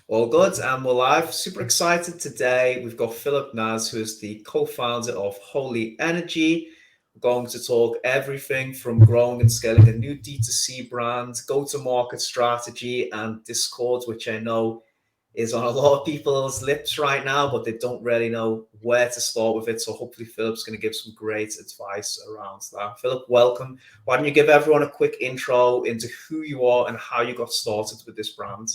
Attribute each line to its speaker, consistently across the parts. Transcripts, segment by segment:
Speaker 1: All good, and we're live. Super excited today. We've got Philipp Nass, who is the co-founder of HolyEnergy. We're going to talk everything from growing and scaling a new D2C brand, go-to-market strategy, and Discord, which I know is on a lot of people's lips right now, but they don't really know where to start with it. So hopefully Philipp's going to give some great advice around that. Philipp, welcome. Why don't you give everyone a quick intro into who you are and how you got started with this brand?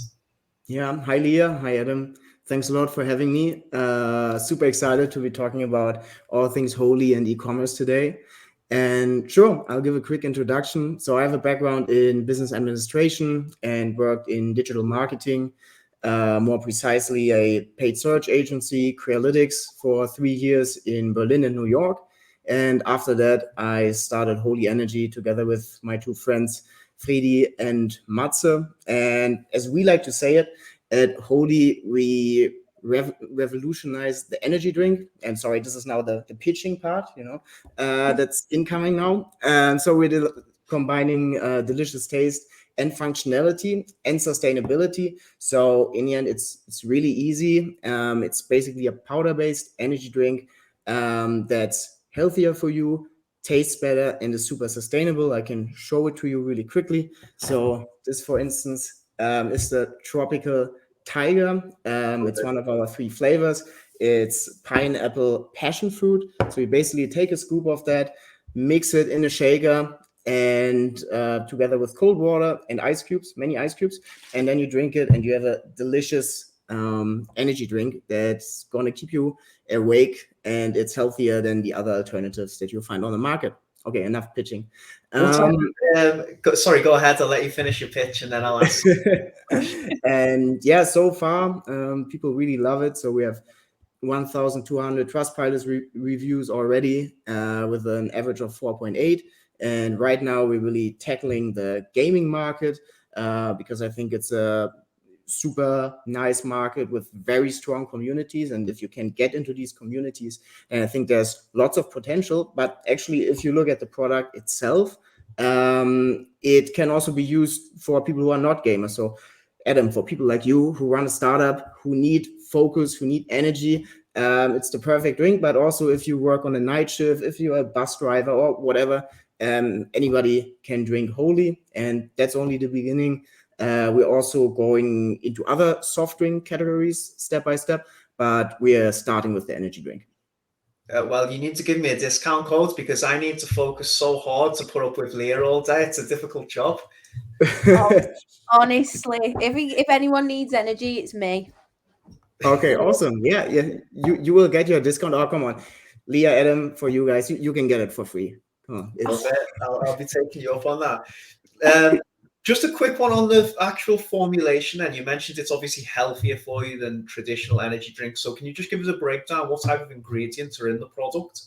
Speaker 2: Yeah, hi Leah, hi Adam. Thanks a lot for having me. Super excited to be talking about all things holy and e-commerce today. And sure, I'll give a quick introduction. So I have a background in business administration and worked in digital marketing, more precisely a paid search agency, Crealytics, for 3 years in Berlin and New York. And after that, I started HolyEnergy together with my two friends, Fredi and Matze. And as we like to say it, at Holy, we revolutionized the energy drink. And sorry, this is now the pitching part, that's incoming now. And so we're combining delicious taste and functionality and sustainability. So in the end, it's really easy. It's basically a powder-based energy drink that's healthier for you, tastes better, and is super sustainable. I can show it to you really quickly. So this, for instance, is the tropical tiger. It's one of our 3 flavors. It's pineapple passion fruit. So you basically take a scoop of that, mix it in a shaker, and together with cold water and ice cubes, many ice cubes, and then you drink it, and you have a delicious energy drink that's going to keep you awake, and it's healthier than the other alternatives that you'll find on the market. Okay, enough pitching.
Speaker 1: Sorry, go ahead. I'll let you finish your pitch, and then I'll ask.
Speaker 2: And yeah, so far, people really love it. So we have 1,200 Trustpilot reviews already, with an average of 4.8. And right now, we're really tackling the gaming market because I think it's a super nice market with very strong communities. And if you can get into these communities, and I think there's lots of potential. But actually, if you look at the product itself, it can also be used for people who are not gamers. So Adam, for people like you who run a startup, who need focus, who need energy, it's the perfect drink. But also if you work on a night shift, if you're a bus driver or whatever, anybody can drink Holy. And that's only the beginning. We're also going into other soft drink categories step by step, but we are starting with the energy drink.
Speaker 1: Well, you need to give me a discount code because I need to focus so hard to put up with Leah all day. It's a difficult job.
Speaker 3: Honestly, if anyone needs energy, it's me.
Speaker 2: Okay, awesome. Yeah. You will get your discount. Oh, come on, Leah, Adam, for you guys, you can get it for free. Come on,
Speaker 1: I'll be taking you up on that. Just a quick one on the actual formulation. And you mentioned it's obviously healthier for you than traditional energy drinks. So can you just give us a breakdown? What type of ingredients are in the product?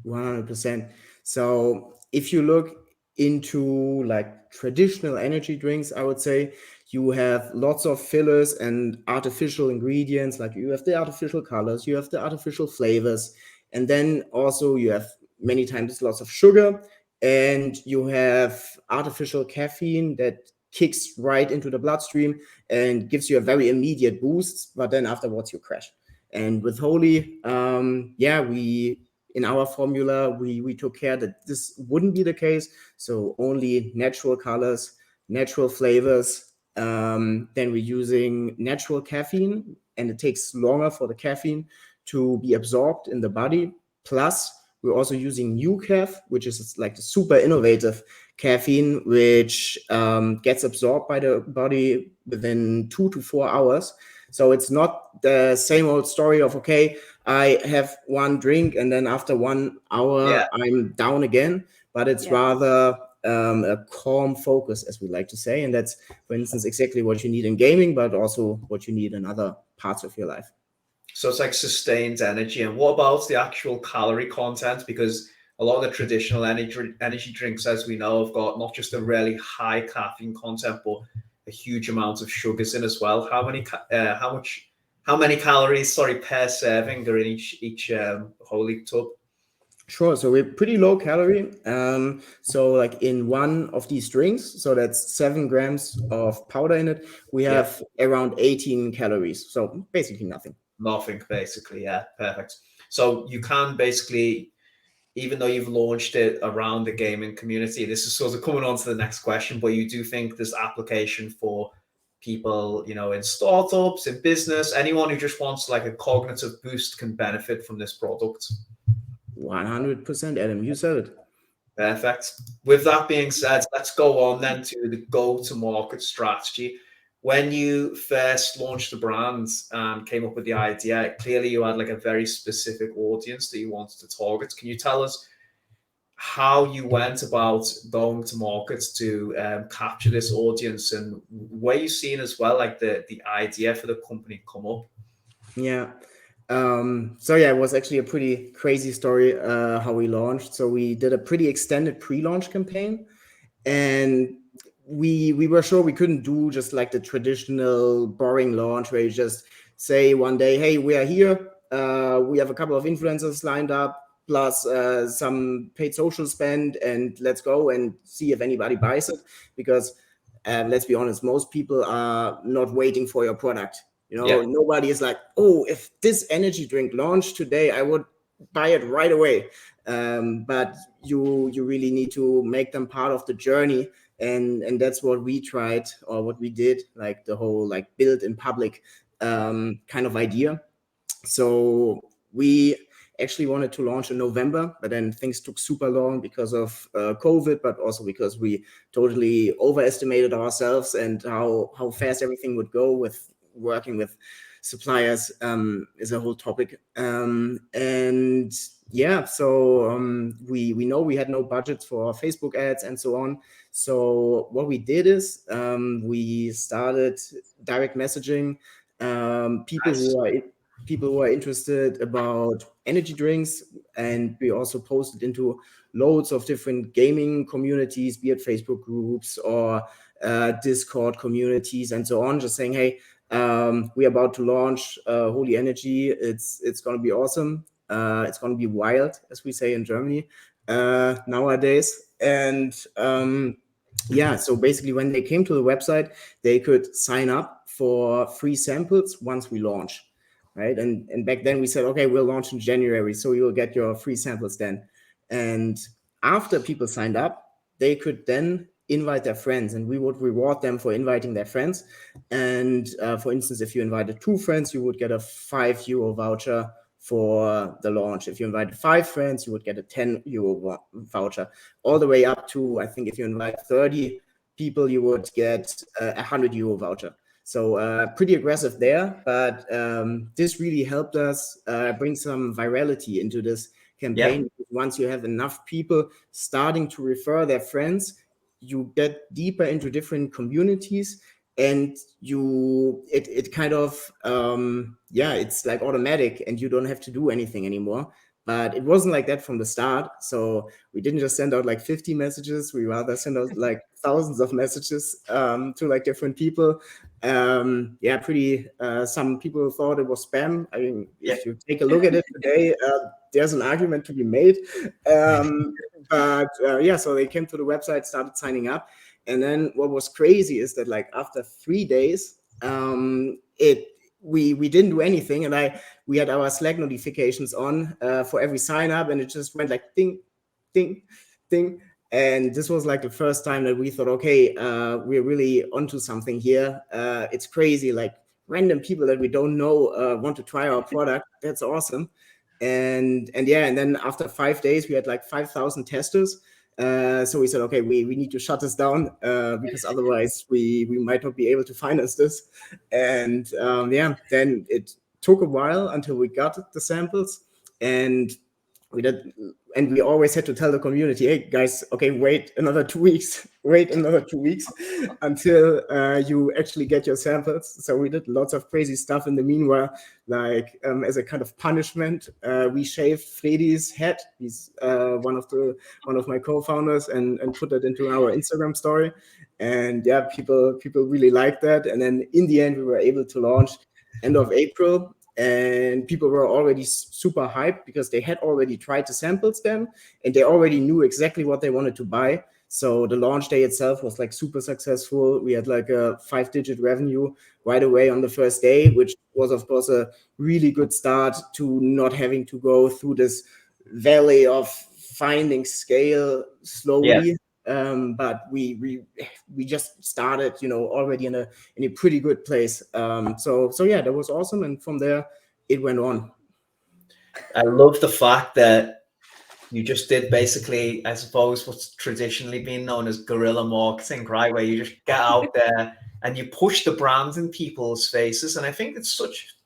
Speaker 2: 100%. So if you look into like traditional energy drinks, I would say you have lots of fillers and artificial ingredients. Like you have the artificial colors, you have the artificial flavors, and then also you have many times lots of sugar, and you have artificial caffeine that kicks right into the bloodstream and gives you a very immediate boost, but then afterwards you crash. And with Holy, we in our formula, we took care that this wouldn't be the case. So only natural colors, natural flavors. Then we're using natural caffeine, and it takes longer for the caffeine to be absorbed in the body. Plus, we're also using NewCaf, which is like the super innovative caffeine, which gets absorbed by the body within 2 to 4 hours. So it's not the same old story of, okay, I have one drink and then after 1 hour, I'm down again. But it's rather a calm focus, as we like to say. And that's, for instance, exactly what you need in gaming, but also what you need in other parts of your life.
Speaker 1: So it's like sustained energy. And what about the actual calorie content? Because a lot of the traditional energy drinks, as we know, have got not just a really high caffeine content, but a huge amount of sugars in as well. How many calories, per serving are in each Holy tub?
Speaker 2: Sure. So we're pretty low calorie. So like in one of these drinks, so that's 7 grams of powder in it, we have around 18 calories. So basically nothing.
Speaker 1: Nothing, basically. Yeah, perfect. So you can basically, even though you've launched it around the gaming community, this is sort of coming on to the next question, but you do think there's application for people, in startups, in business, anyone who just wants like a cognitive boost can benefit from this product.
Speaker 2: 100%, Adam. You said it.
Speaker 1: Perfect. With that being said, let's go on then to the go-to-market strategy. When you first launched the brand and came up with the idea, clearly you had like a very specific audience that you wanted to target. Can you tell us how you went about going to markets to capture this audience, and where you seen as well like the idea for the company come up?
Speaker 2: Yeah. So yeah, it was actually a pretty crazy story how we launched. So we did a pretty extended pre-launch campaign, and we were sure we couldn't do just like the traditional boring launch where you just say one day, hey, we are here. We have a couple of influencers lined up, plus some paid social spend, and let's go and see if anybody buys it. Because let's be honest, most people are not waiting for your product. Nobody is like, oh, if this energy drink launched today, I would buy it right away. But you really need to make them part of the journey, and that's what we tried, or what we did, like the whole like build in public kind of idea. So we actually wanted to launch in November, but then things took super long because of COVID, but also because we totally overestimated ourselves and how fast everything would go with working with suppliers is a whole topic. And yeah, so we know we had no budgets for Facebook ads and so on. So what we did is we started direct messaging people who are interested about energy drinks, and we also posted into loads of different gaming communities, be it Facebook groups or Discord communities and so on, just saying, hey, we're about to launch HolyEnergy. It's going to be awesome. It's going to be wild, as we say in Germany nowadays. And yeah, so basically when they came to the website, they could sign up for free samples once we launch, right? And back then we said, okay, we'll launch in January, so you'll get your free samples then. And after people signed up, they could then invite their friends, and we would reward them for inviting their friends. And for instance, if you invited 2 friends, you would get a €5 voucher for the launch. If you invited 5 friends, you would get a €10 voucher, all the way up to, I think if you invite 30 people, you would get a €100 voucher. So pretty aggressive there, but this really helped us bring some virality into this campaign. Yeah. Once you have enough people starting to refer their friends, you get deeper into different communities, and it kind of it's like automatic, and you don't have to do anything anymore. But it wasn't like that from the start. So we didn't just send out like 50 messages. We rather send out like thousands of messages to like different people. Some people thought it was spam. I mean, if you take a look at it today, there's an argument to be made. So they came to the website, started signing up. And then what was crazy is that like after 3 days, we didn't do anything, and we had our Slack notifications on for every sign up, and it just went like ding, ding, ding. And this was like the first time that we thought, okay, we're really onto something here. It's crazy, like random people that we don't know want to try our product. That's awesome. And then after 5 days, we had like 5,000 testers. So we said, okay, we need to shut this down because otherwise we might not be able to finance this. And then it took a while until we got the samples, and we always had to tell the community, hey guys, okay, wait another 2 weeks until you actually get your samples. So we did lots of crazy stuff in the meanwhile, like as a kind of punishment, we shaved Freddy's head. He's one of my co-founders, and put that into our Instagram story. And yeah, people really liked that. And then in the end, we were able to launch end of April. and people were already super hyped because they had already tried the samples then, and they already knew exactly what they wanted to buy. So the launch day itself was like super successful. We had like a 5-digit revenue right away on the first day, which was of course a really good start to not having to go through this valley of finding scale slowly. But we just started, already in a pretty good place. So yeah, that was awesome, and from there it went on.
Speaker 1: I love the fact that you just did basically, I suppose, what's traditionally been known as guerrilla marketing, right? Where you just get out there and you push the brand in people's faces. And I think it's such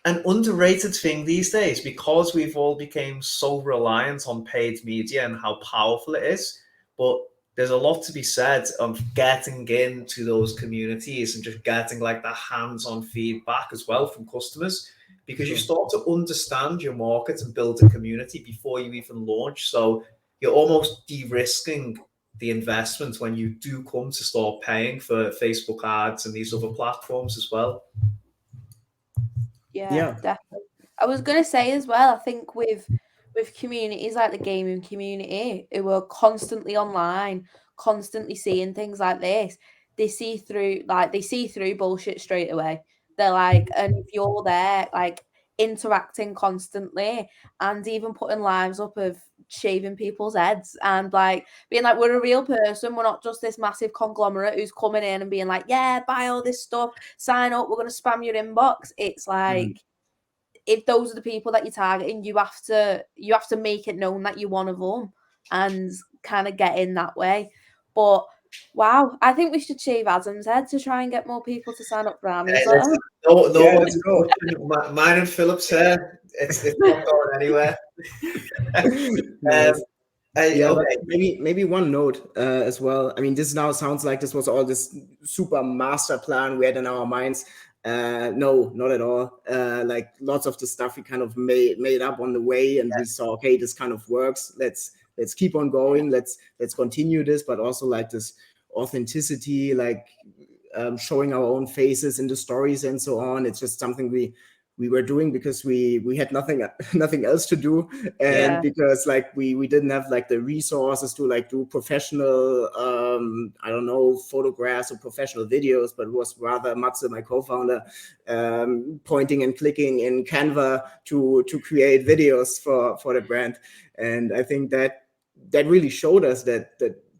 Speaker 1: an underrated thing these days because we've all become so reliant on paid media and how powerful it is. But there's a lot to be said of getting into those communities and just getting like that hands-on feedback as well from customers, because you start to understand your market and build a community before you even launch. So you're almost de-risking the investment when you do come to start paying for Facebook ads and these other platforms as well.
Speaker 3: Yeah, definitely. I was gonna say as well, I think with communities like the gaming community who are constantly online, constantly seeing things like this, they see through bullshit straight away. They're like, and if you're there, like interacting constantly and even putting lives up of shaving people's heads and like being like, we're a real person, we're not just this massive conglomerate who's coming in and being like, yeah, buy all this stuff, sign up, we're gonna spam your inbox. It's like, if those are the people that you're targeting, you have to make it known that you're one of them and kind of get in that way. But wow, I think we should shave Adam's head to try and get more people to sign up for our newsletter.
Speaker 1: No one's touching mine and Philip's hair. It's not going anywhere.
Speaker 2: Nice.
Speaker 1: Okay.
Speaker 2: Maybe one note as well. I mean, this now sounds like this was all this super master plan we had in our minds. No, not at all. Like lots of the stuff we kind of made up on the way, and we saw, okay, this kind of works. Let's keep on going. Let's continue this, but also like this authenticity, like showing our own faces in the stories and so on. It's just something we were doing because we had nothing else to do, and because like we didn't have like the resources to like do professional I don't know, photographs or professional videos, but it was rather Matze, my co-founder, pointing and clicking in Canva to create videos for the brand. And I think that really showed us that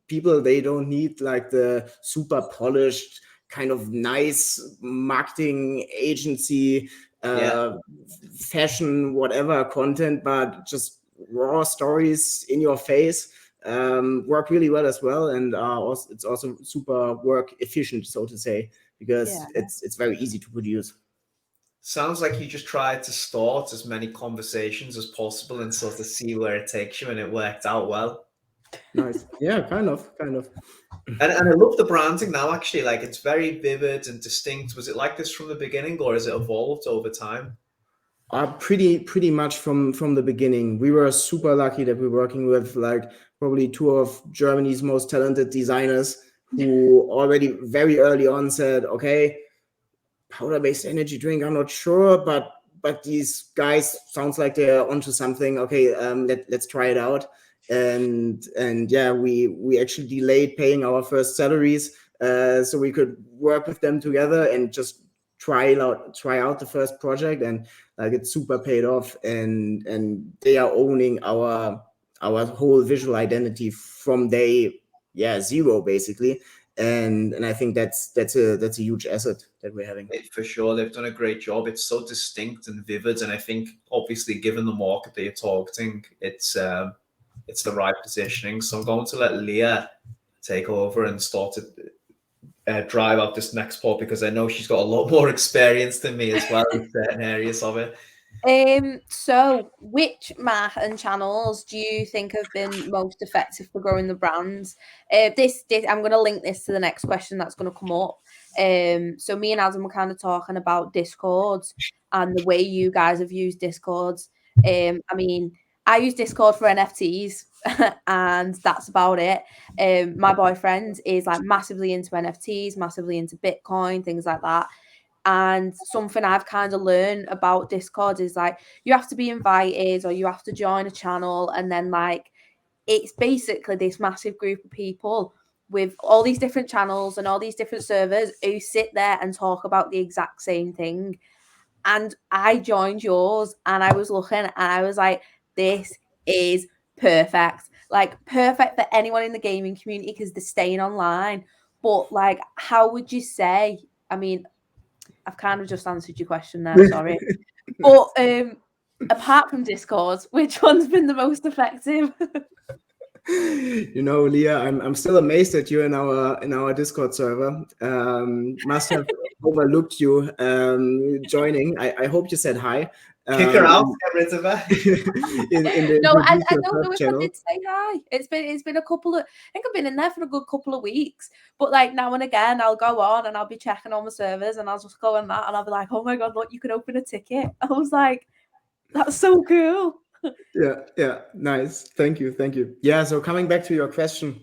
Speaker 2: people, they don't need like the super polished kind of nice marketing agency fashion, whatever content, but just raw stories in your face work really well as well. And it's also super work efficient, so to say, because it's very easy to produce.
Speaker 1: Sounds like you just tried to start as many conversations as possible and sort of see where it takes you, and it worked out well.
Speaker 2: Nice. Yeah, kind of.
Speaker 1: And I love the branding now, actually. Like, it's very vivid and distinct. Was it like this from the beginning, or has it evolved over time?
Speaker 2: Pretty much from the beginning. We were super lucky that we're working with like probably two of Germany's most talented designers who already very early on said, okay, powder-based energy drink, I'm not sure, but these guys sounds like they're onto something. Okay, let's try it out. And yeah, we actually delayed paying our first salaries so we could work with them together and just try out the first project, and like it's super paid off, and they are owning our whole visual identity from day zero basically. And I think that's a huge asset that we're having.
Speaker 1: For sure, they've done a great job. It's so distinct and vivid, and I think obviously given the market that you're targeting, it's the right positioning. So I'm going to let Leah take over and start to drive out this next part, because I know she's got a lot more experience than me as well in certain areas of it.
Speaker 3: So which math and channels do you think have been most effective for growing the brands? This I'm going to link this to the next question that's going to come up. So me and Adam were kind of talking about Discords and the way you guys have used Discords. I mean, I use Discord for NFTs and that's about it. My boyfriend is like massively into NFTs, massively into Bitcoin, things like that. And something I've kind of learned about Discord is like you have to be invited or you have to join a channel, and then like it's basically this massive group of people with all these different channels and all these different servers who sit there and talk about the exact same thing. And I joined yours and I was looking and I was like, this is perfect. Like perfect for anyone in the gaming community because they're staying online. But like, how would you say, I mean, I've kind of just answered your question there, sorry. But apart from Discord, which one's been the most effective?
Speaker 2: You know, Leah, I'm still amazed that you're in our Discord server. Must have overlooked you joining. I hope you said hi.
Speaker 1: Kick her out, get rid of her.
Speaker 3: No, I don't know if I did say hi. It's been a couple of, I think I've been in there for a good couple of weeks. But like now and again, I'll go on and I'll be checking all my servers and I'll just go on that and I'll be like, oh my God, look, you can open a ticket. I was like, that's so cool.
Speaker 2: Yeah, nice. Thank you. Yeah, so coming back to your question,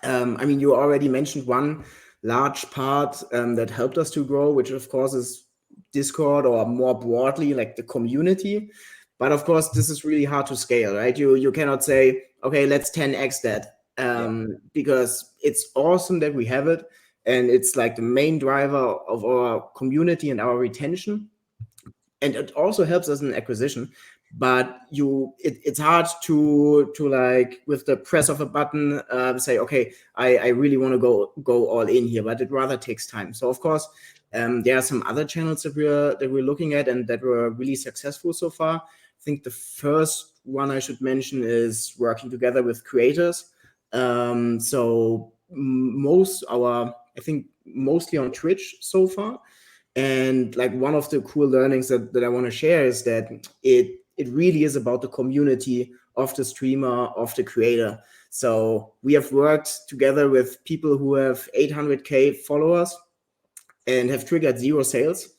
Speaker 2: I mean, you already mentioned one large part that helped us to grow, which of course is Discord, or more broadly like the community. But of course, this is really hard to scale, right? You cannot say, okay, let's 10x that, because it's awesome that we have it, and it's like the main driver of our community and our retention. And it also helps us in acquisition, but it's hard to like with the press of a button say, okay, I really want to go all in here, but it rather takes time. So of course, there are some other channels that we're looking at and that were really successful so far. I think the first one I should mention is working together with creators. So I think mostly on Twitch so far. And like one of the cool learnings that I want to share is that it really is about the community of the streamer, of the creator. So we have worked together with people who have 800K followers and have triggered 0 sales.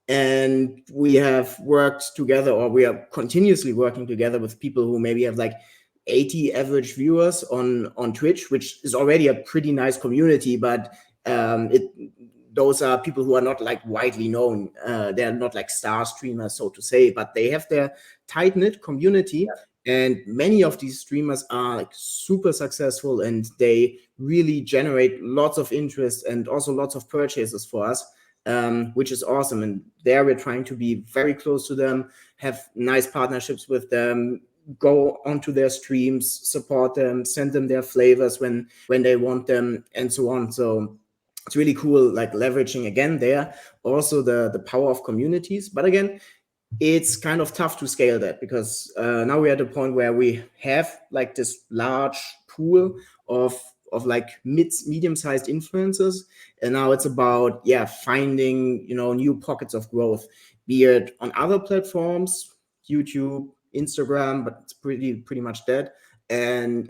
Speaker 2: And we have worked together, or we are continuously working together with people who maybe have like 80 average viewers on Twitch, which is already a pretty nice community, but those are people who are not like widely known. They're not like star streamers, so to say, but they have their tight-knit community. And many of these streamers are like super successful and they really generate lots of interest and also lots of purchases for us, which is awesome. And there we're trying to be very close to them, have nice partnerships with them, go onto their streams, support them, send them their flavors when they want them, and so on. So it's really cool, like leveraging again there also the power of communities. But again, it's kind of tough to scale that because now we're at a point where we have like this large pool of like medium-sized influencers, and now it's about finding new pockets of growth, be it on other platforms, YouTube, Instagram, but it's pretty much dead, and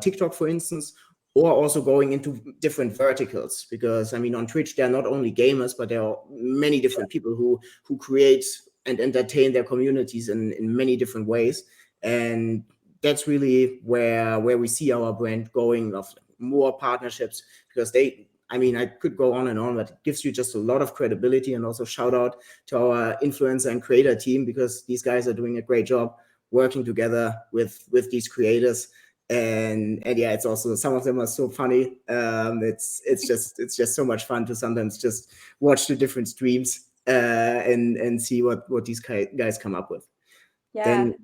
Speaker 2: TikTok, for instance, or also going into different verticals, because I mean on Twitch there are not only gamers, but there are many different people who create and entertain their communities in many different ways. And that's really where we see our brand going, of more partnerships, because I could go on and on, but it gives you just a lot of credibility. And also shout out to our influencer and creator team, because these guys are doing a great job working together with these creators. And it's also, some of them are so funny. It's just so much fun to sometimes just watch the different streams and see what these guys come up with. Then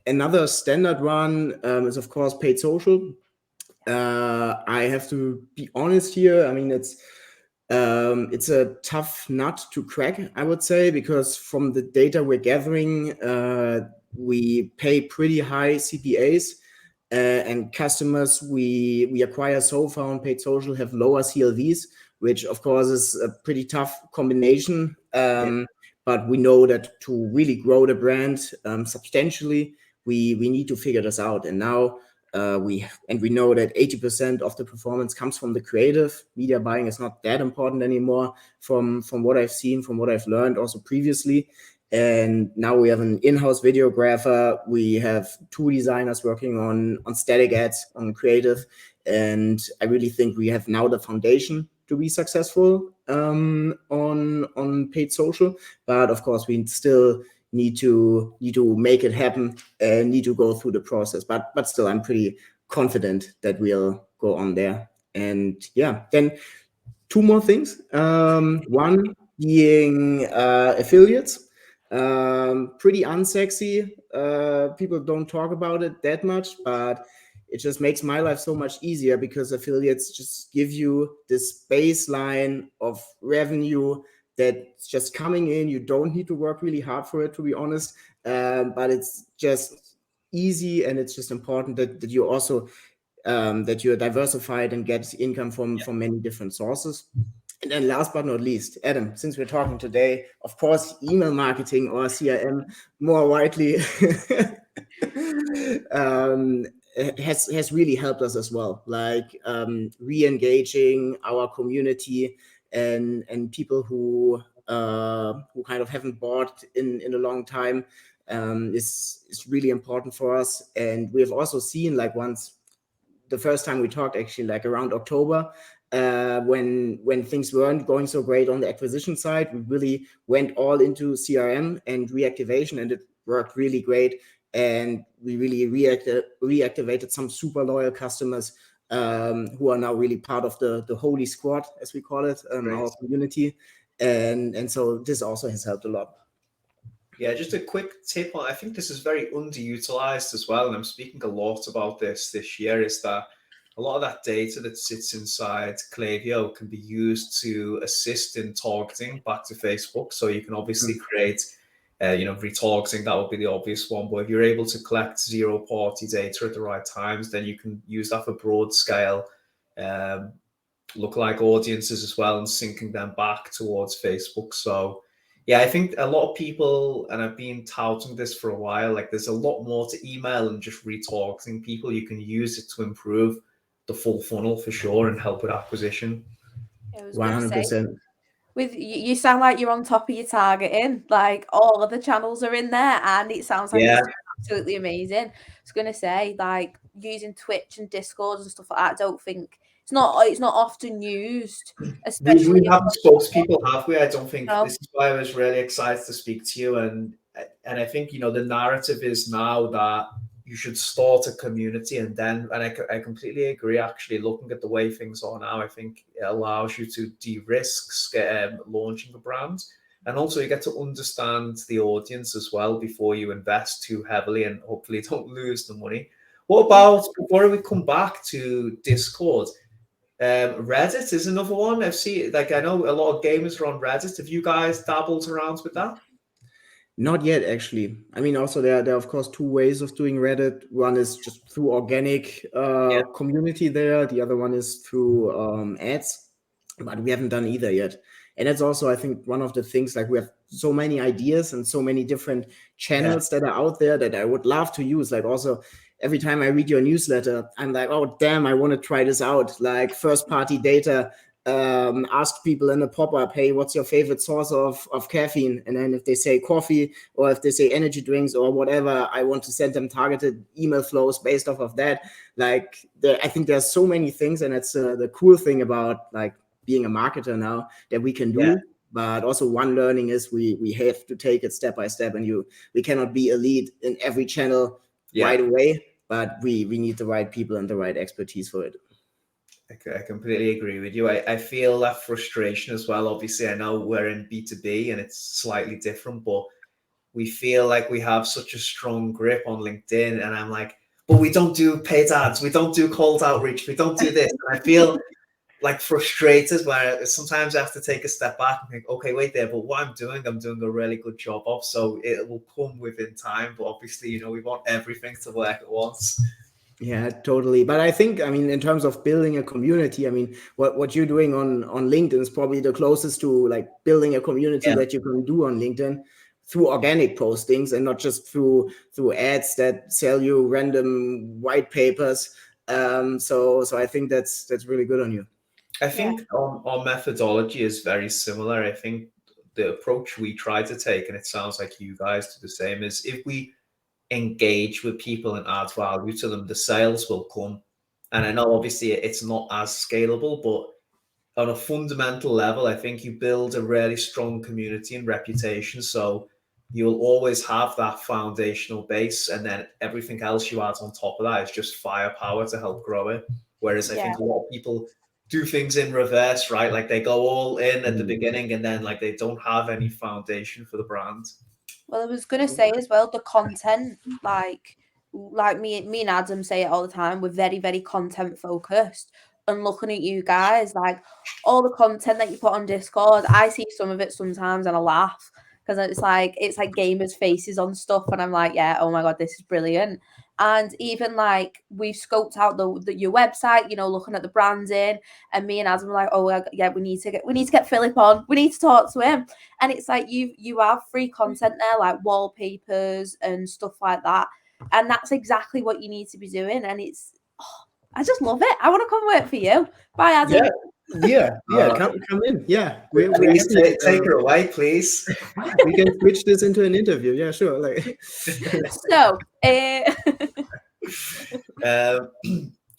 Speaker 2: another standard one is of course paid social. I have to be honest here. I mean, it's a tough nut to crack, I would say, because from the data we're gathering, we pay pretty high CPAs. And customers we acquire so far on paid social have lower CLVs, which of course is a pretty tough combination. But we know that to really grow the brand substantially, we need to figure this out. And now we know that 80% of the performance comes from the creative. Media buying is not that important anymore from what I've seen, from what I've learned also previously. And now we have an in-house videographer. We have 2 designers working on static ads, on creative. And I really think we have now the foundation to be successful on paid social. But of course, we still need to make it happen and need to go through the process. But still, I'm pretty confident that we'll go on there. And yeah, then two more things. One being affiliates. Pretty unsexy. People don't talk about it that much, but it just makes my life so much easier because affiliates just give you this baseline of revenue that's just coming in. You don't need to work really hard for it, to be honest. But it's just easy, and it's just important that you also that you're diversified and get income from many different sources. And then last but not least, Adam, since we're talking today, of course, email marketing or CRM more widely has really helped us as well, like re-engaging our community and people who kind of haven't bought in a long time is really important for us. And we have also seen, like, once the first time we talked, actually, like around October, when things weren't going so great on the acquisition side, we really went all into CRM and reactivation, and it worked really great. And we really reactivated some super loyal customers who are now really part of the Holy Squad, as we call it, our community. And so this also has helped a lot.
Speaker 1: Yeah, just a quick tip on, I think this is very underutilized as well, and I'm speaking a lot about this year, is that a lot of that data that sits inside Klaviyo can be used to assist in targeting back to Facebook. So you can obviously create, retargeting, that would be the obvious one. But if you're able to collect zero-party data at the right times, then you can use that for broad scale lookalike audiences as well, and syncing them back towards Facebook. So yeah, I think a lot of people, and I've been touting this for a while, like there's a lot more to email than just retargeting people. You can use it to improve the full funnel for sure and help with acquisition.
Speaker 3: I was gonna say,
Speaker 2: 100%.
Speaker 3: with you sound like you're on top of your targeting. Like all of the channels are in there, and it sounds like it's absolutely amazing. I was gonna say, like using Twitch and Discord and stuff like that. I don't think it's not often used, especially.
Speaker 1: We haven't spokespeople, have we? I don't think.
Speaker 3: No.
Speaker 1: This is why I was really excited to speak to you, and I think the narrative is now that you should start a community, and I completely agree. Actually, looking at the way things are now, I think it allows you to de-risk launching a brand, and also you get to understand the audience as well before you invest too heavily, and hopefully don't lose the money. What about, before we come back to Discord? Reddit is another one. I know a lot of gamers are on Reddit. Have you guys dabbled around with that?
Speaker 2: Not yet, actually. I mean, also there are of course two ways of doing Reddit. One is just through organic community there. The other one is through ads, but we haven't done either yet. And that's also, I think, one of the things, like we have so many ideas and so many different channels that are out there that I would love to use. Like also, every time I read your newsletter, I'm like, oh, damn, I want to try this out. Like first party data, ask people in a pop-up, hey, what's your favorite source of caffeine? And then if they say coffee, or if they say energy drinks or whatever, I want to send them targeted email flows based off of that. Like I think there's so many things, and it's the cool thing about like being a marketer now that we can do. But also one learning is we have to take it step by step, and we cannot be elite in every channel right away, but we need the right people and the right expertise for it.
Speaker 1: I completely agree with you. I feel that frustration as well. Obviously, I know we're in B2B and it's slightly different, but we feel like we have such a strong grip on LinkedIn. And I'm like, but we don't do paid ads. We don't do cold outreach. We don't do this. And I feel like frustrated where sometimes I have to take a step back and think, okay, wait there, but what I'm doing a really good job of. So it will come within time. But obviously, we want everything to work at once.
Speaker 2: Yeah, totally. But I think, I mean, in terms of building a community, I mean, what you're doing on LinkedIn is probably the closest to like building a community that you can do on LinkedIn through organic postings and not just through ads that sell you random white papers. So I think that's really good on you.
Speaker 1: I think our methodology is very similar. I think the approach we try to take, and it sounds like you guys do the same, is if we engage with people and add value to them, the sales will come. And I know obviously it's not as scalable, but on a fundamental level, I think you build a really strong community and reputation. So you'll always have that foundational base, and then everything else you add on top of that is just firepower to help grow it. Whereas I think a lot of people do things in reverse, right? Like they go all in at the beginning, and then like they don't have any foundation for the brand.
Speaker 3: Well, I was gonna say as well, the content, like me and Adam say it all the time, we're very, very content focused. And looking at you guys, like all the content that you put on Discord, I see some of it sometimes and I laugh because it's like gamers' faces on stuff, and I'm like, yeah, oh my god, this is brilliant. And even like we've scoped out your website, you know, looking at the branding, and me and Adam were like, oh yeah, we need to get Philip on, we need to talk to him. And it's like you have free content there, like wallpapers and stuff like that, and that's exactly what you need to be doing. And it's I just love it. I want to come work for you. Bye, Adam.
Speaker 2: Come in. Yeah, we're
Speaker 1: Please
Speaker 2: happy.
Speaker 1: take her away, please.
Speaker 2: We can switch this into an interview. Yeah, sure. Like,
Speaker 3: So,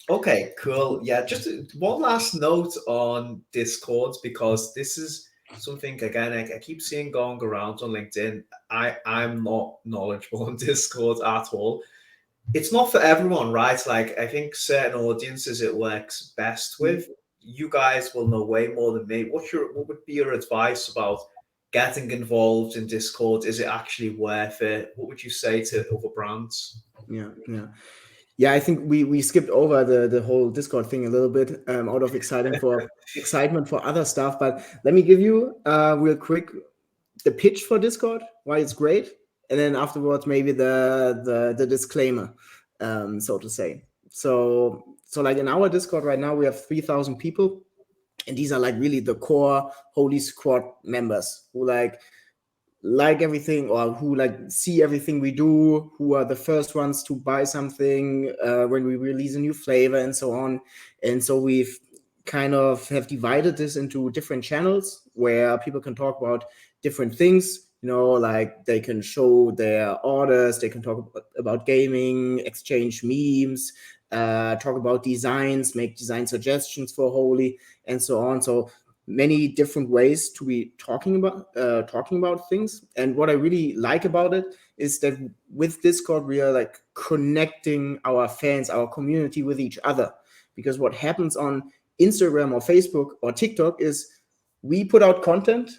Speaker 1: okay, cool. Yeah, just one last note on Discord, because this is something, again, I keep seeing going around on LinkedIn. I'm not knowledgeable on Discord at all. It's not for everyone, right? Like, I think certain audiences it works best with. You guys will know way more than me. What would be your advice about getting involved in Discord? Is it actually worth it? What would you say to other brands?
Speaker 2: Yeah, I think we skipped over the whole Discord thing a little bit out of excitement for other stuff. But let me give you real quick the pitch for Discord, why it's great, and then afterwards maybe the disclaimer, so to say. So like in our Discord right now we have 3,000 people, and these are like really the core Holy Squad members who like everything, or who like see everything we do, who are the first ones to buy something when we release a new flavor and so on. And so we've kind of have divided this into different channels where people can talk about different things, you know, like they can show their orders, they can talk about gaming, exchange memes, talk about designs, make design suggestions for Holy, and so on. So many different ways to be talking about things. And what I really like about it is that with Discord we are like connecting our fans, our community with each other. Because what happens on Instagram or Facebook or TikTok is we put out content,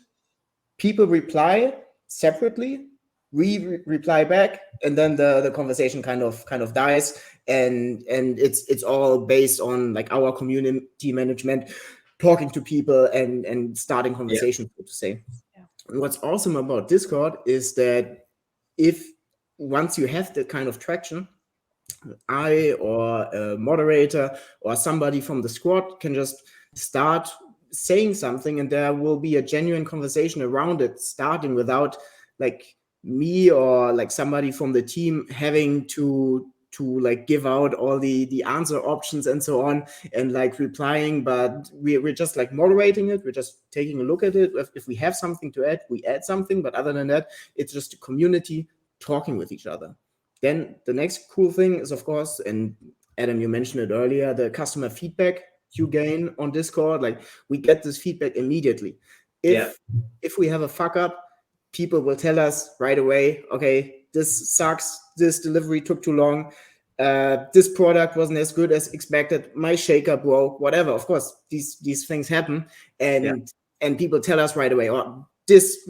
Speaker 2: people reply separately, we reply back, and then the conversation kind of dies, and it's all based on like our community management talking to people and starting conversations, so to say. And what's awesome about Discord is that if once you have that kind of traction, I or a moderator or somebody from the squad can just start saying something, and there will be a genuine conversation around it, starting without like me or like somebody from the team having to like give out all the answer options and so on and like replying. But we're just like moderating it, we're just taking a look at it. If we have something to add, we add something, but other than that, it's just a community talking with each other. Then the next cool thing is, of course, and Adam, you mentioned it earlier, the customer feedback you gain on Discord. Like we get this feedback immediately. If we have a fuck up, people will tell us right away, okay, this sucks, this delivery took too long, this product wasn't as good as expected, my shaker broke, whatever. Of course, these things happen, and people tell us right away, oh, this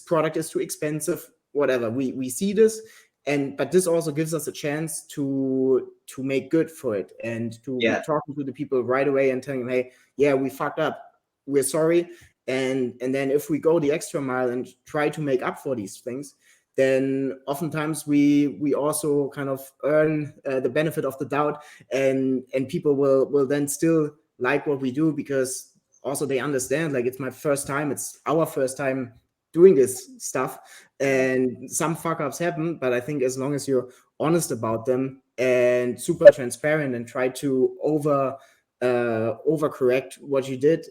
Speaker 2: product is too expensive, whatever. We see this, but this also gives us a chance to make good for it, and to be talking to the people right away and telling them, hey, yeah, we fucked up, we're sorry. And then if we go the extra mile and try to make up for these things, then oftentimes we also kind of earn the benefit of the doubt, and people will then still like what we do, because also they understand, like, it's my first time, it's our first time doing this stuff, and some fuck ups happen, but I think as long as you're honest about them and super transparent and try to overcorrect what you did,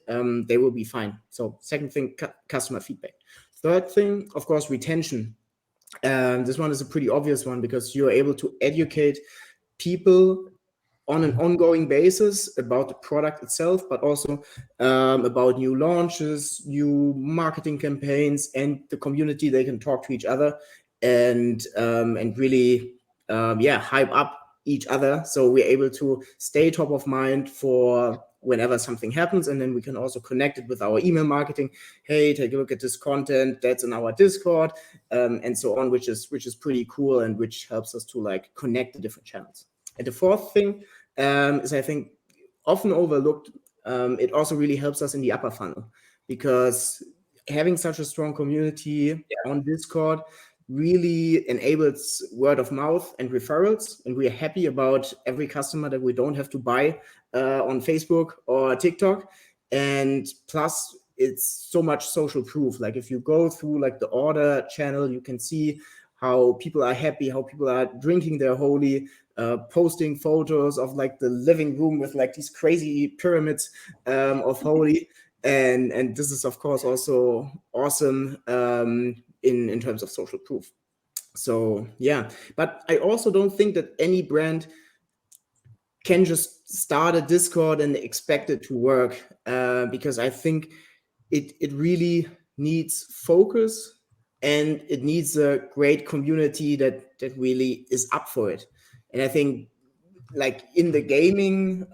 Speaker 2: they will be fine. So second thing, customer feedback. Third thing, of course, retention. This one is a pretty obvious one, because you're able to educate people on an ongoing basis about the product itself, but also about new launches, new marketing campaigns, and the community. They can talk to each other and really hype up each other, so we're able to stay top of mind for whenever something happens. And then we can also connect it with our email marketing. Hey, take a look at this content that's in our Discord, and so on, which is pretty cool, and which helps us to like connect the different channels. And the fourth thing is, I think, often overlooked. It also really helps us in the upper funnel, because having such a strong community on Discord really enables word of mouth and referrals. And we're happy about every customer that we don't have to buy on Facebook or TikTok. And plus, it's so much social proof. Like if you go through like the order channel, you can see how people are happy, how people are drinking their holy, posting photos of like the living room with like these crazy pyramids of holy. And this is of course also awesome in terms of social proof. So yeah, but I also don't think that any brand can just start a Discord and expect it to work, because I think it really needs focus, and it needs a great community that really is up for it. And I think like in the gaming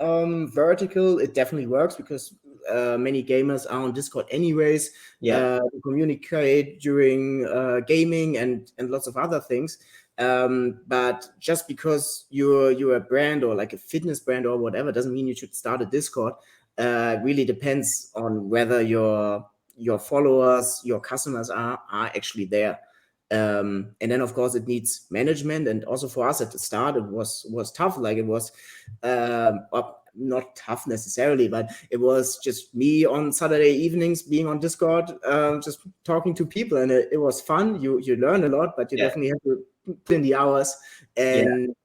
Speaker 2: vertical, it definitely works, because many gamers are on Discord anyways. To communicate during gaming and lots of other things. But just because you're a brand or like a fitness brand or whatever doesn't mean you should start a Discord. Really depends on whether your followers, your customers are actually there. And then of course it needs management. And also for us at the start, it was tough. Like it was not tough necessarily, but it was just me on Saturday evenings being on Discord, just talking to people, and it was fun. You learn a lot, but you definitely have to put in the hours and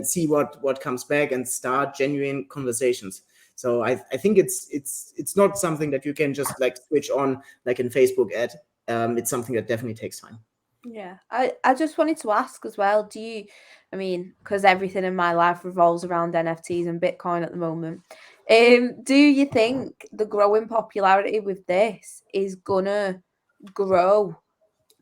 Speaker 2: see what comes back and start genuine conversations. So I think it's not something that you can just like switch on like in Facebook ad. It's something that definitely takes time.
Speaker 3: Yeah, I just wanted to ask as well, because everything in my life revolves around NFTs and Bitcoin at the moment. Do you think the growing popularity with this is gonna grow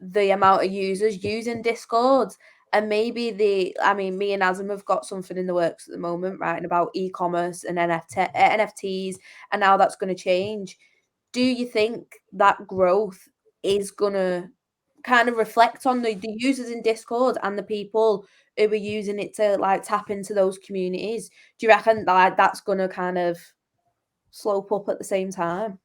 Speaker 3: the amount of users using Discord? And maybe me and Azam have got something in the works at the moment, writing about e-commerce and NFTs, and how that's going to change. Do you think that growth is going to kind of reflect on the users in Discord and the people who are using it to like tap into those communities? Do you reckon like that's going to kind of slope up at the same time?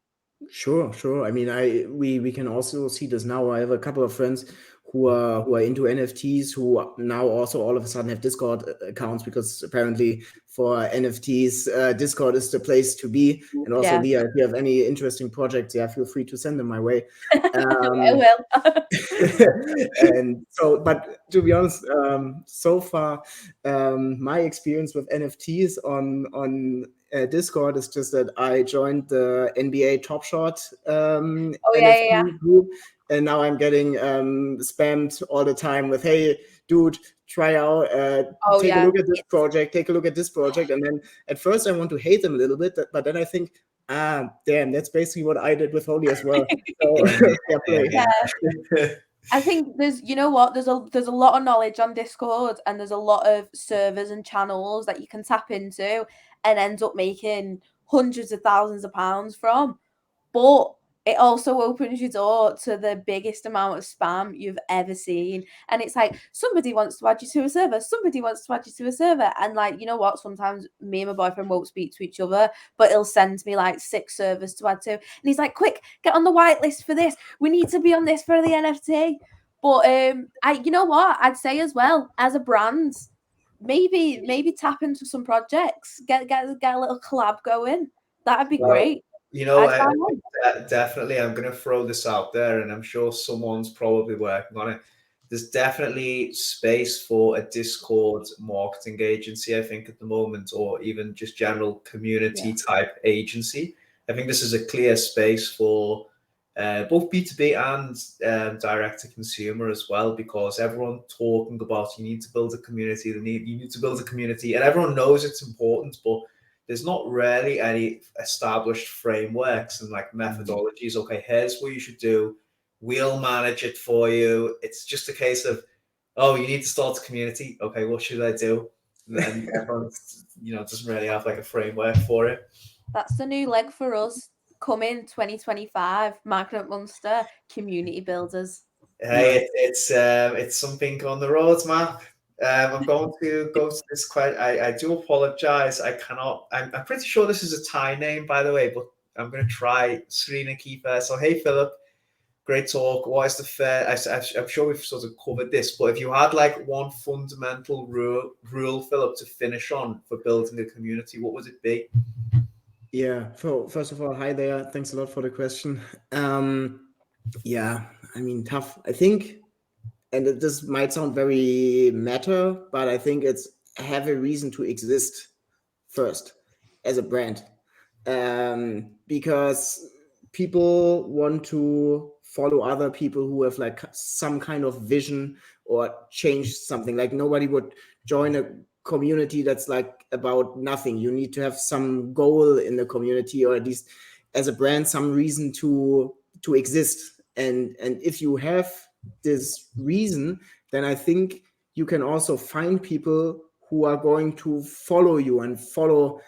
Speaker 2: Sure. I mean, we can also see this now. I have a couple of friends who are into NFTs, who now also all of a sudden have Discord accounts, because apparently for NFTs, Discord is the place to be. And also, Leah, if you have any interesting projects, feel free to send them my way.
Speaker 3: I will.
Speaker 2: And so, but to be honest, so far, my experience with NFTs on Discord is just that I joined the NBA Top Shot NFT group, and now I'm getting spammed all the time with, hey, dude, try out, take a look at this project, take a look at this project. And then at first I want to hate them a little bit, but then I think, damn, that's basically what I did with Holy as well. So,
Speaker 3: I think there's a lot of knowledge on Discord, and there's a lot of servers and channels that you can tap into and end up making hundreds of thousands of pounds from. But it also opens your door to the biggest amount of spam you've ever seen. And it's like, somebody wants to add you to a server. Somebody wants to add you to a server. And like, you know what? Sometimes me and my boyfriend won't speak to each other, but he'll send me like 6 servers to add to. And he's like, quick, get on the whitelist for this. We need to be on this for the NFT. But you know what? I'd say as well, as a brand, maybe tap into some projects, get a little collab going. That'd be great.
Speaker 1: You know, definitely, I'm going to throw this out there, and I'm sure someone's probably working on it. There's definitely space for a Discord marketing agency, I think, at the moment, or even just general community type agency. I think this is a clear space for both B2B and direct to consumer as well, because everyone talking about you need to build a community, you need to build a community, and everyone knows it's important, but there's not really any established frameworks and like methodologies. Okay, here's what you should do. We'll manage it for you. It's just a case of, oh, you need to start a community. Okay, what should I do? And everyone, doesn't really have like a framework for it.
Speaker 3: That's the new leg for us. Coming 2025, Magnet Monster community builders.
Speaker 1: Hey, it's something on the roadmap. I'm going to go to this quite. I do apologize. I cannot. I'm pretty sure this is a Thai name, by the way, but I'm going to try Serena Keeper. So, hey, Philip, great talk. What is the fair? I'm sure we've sort of covered this, but if you had like one fundamental rule, Philip, to finish on for building a community, what would it be?
Speaker 2: Yeah. So first of all, hi there. Thanks a lot for the question. Yeah, I mean, tough. I think, and this might sound very meta, but I think it's have a reason to exist first as a brand, because people want to follow other people who have like some kind of vision or change something. Like nobody would join a community that's like about nothing. You need to have some goal in the community, or at least as a brand, some reason to exist. And if you have this reason, then I think you can also find people who are going to follow you and follow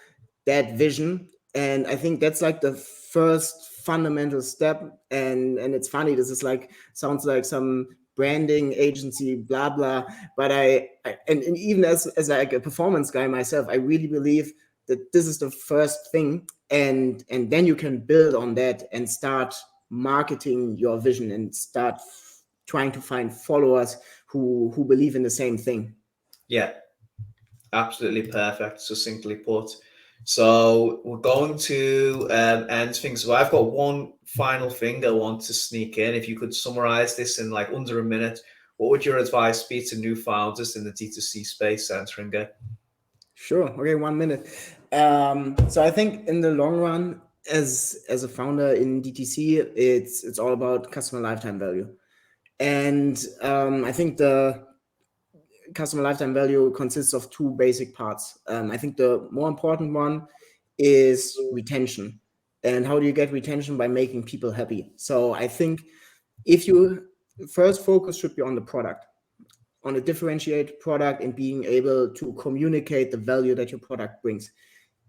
Speaker 2: that vision. And I think that's like the first fundamental step. And it's funny, this is like sounds like some branding agency, blah blah. But and even as like a performance guy myself, I really believe that this is the first thing, and then you can build on that and start marketing your vision and start trying to find followers who believe in the same thing.
Speaker 1: Yeah, absolutely perfect, succinctly put. So we're going to end things. So I've got one final thing I want to sneak in. If you could summarize this in like under a minute, what would your advice be to new founders in the D2C space entering it?
Speaker 2: Sure. Okay, 1 minute. So I think in the long run, as a founder in DTC, it's all about customer lifetime value, and I think the customer lifetime value consists of two basic parts. I think the more important one is retention, and how do you get retention? By making people happy. So I think if you first focus should be on the product, on a differentiated product, and being able to communicate the value that your product brings.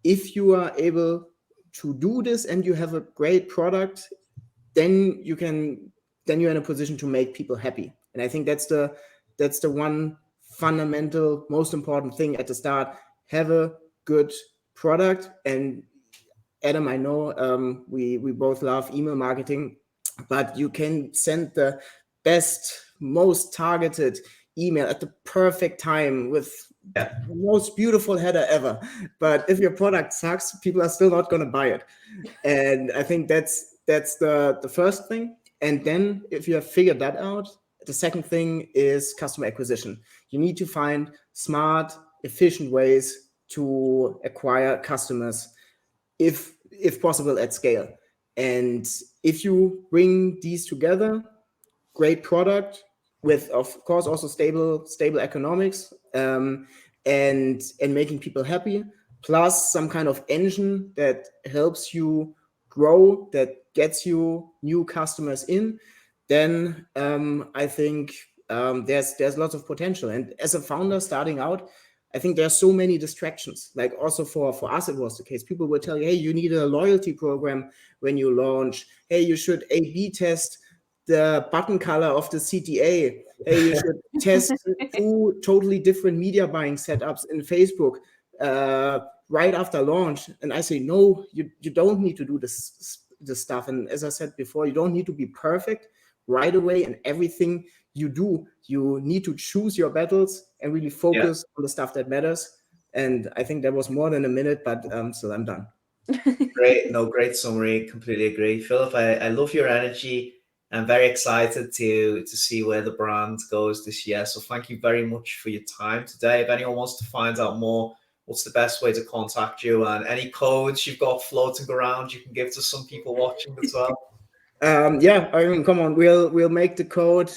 Speaker 2: If you are able to do this and you have a great product, then you're in a position to make people happy. And I think that's the one fundamental, most important thing at the start. Have a good product. And Adam, I know we both love email marketing, but you can send the best, most targeted email at the perfect time with the most beautiful header ever. But if your product sucks, people are still not going to buy it. And I think that's the first thing. And then if you have figured that out, the second thing is customer acquisition. You need to find smart, efficient ways to acquire customers, if possible at scale. And if you bring these together, great product with, of course, also stable economics, and making people happy, plus some kind of engine that helps you grow, that gets you new customers in, then I think there's lots of potential. And as a founder starting out, I think there are so many distractions. Like also for us, it was the case. People will tell you, hey, you need a loyalty program when you launch. Hey, you should A/B test the button color of the CTA. Hey, you should test 2 totally different media buying setups in Facebook right after launch. And I say, no, you don't need to do this stuff. And as I said before, you don't need to be perfect right away. And everything you do, you need to choose your battles and really focus on the stuff that matters. And I think that was more than a minute, but so I'm done.
Speaker 1: Great summary. Completely agree. Philip, I love your energy. I'm very excited to see where the brand goes this year. So thank you very much for your time today. If anyone wants to find out more, what's the best way to contact you? And any codes you've got floating around you can give to some people watching as well?
Speaker 2: Yeah, I mean, come on, we'll make the code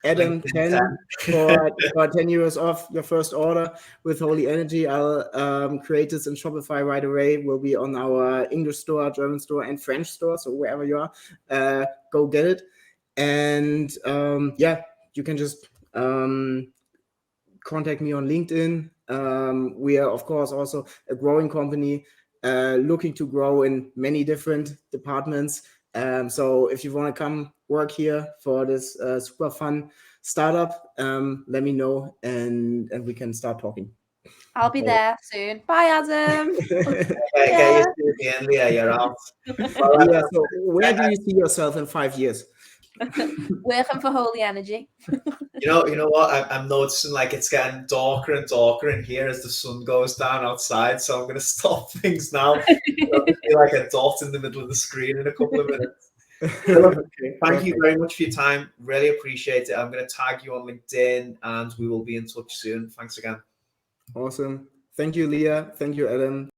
Speaker 2: Adam 10 for 10 euros off your first order with HolyEnergy. I'll create this in Shopify right away. We'll be on our English store, German store, and French store. So wherever you are, go get it. And yeah, you can just contact me on LinkedIn. We are, of course, also a growing company, looking to grow in many different departments. So if you want to come work here for this super fun startup, let me know and we can start talking.
Speaker 3: I'll be there soon. Bye, Adam.
Speaker 1: Get used to the end, Leah, you're out.
Speaker 2: Yeah, so where do you see yourself in 5 years?
Speaker 3: Working for HolyEnergy.
Speaker 1: You know what? I'm noticing like it's getting darker and darker in here as the sun goes down outside. So I'm going to stop things now. I'll just be like a dot in the middle of the screen in a couple of minutes.
Speaker 2: Okay,
Speaker 1: thank you very much for your time. Really appreciate it. I'm going to tag you on LinkedIn and we will be in touch soon. Thanks again.
Speaker 2: Awesome. Thank you, Leah. Thank you, Adam.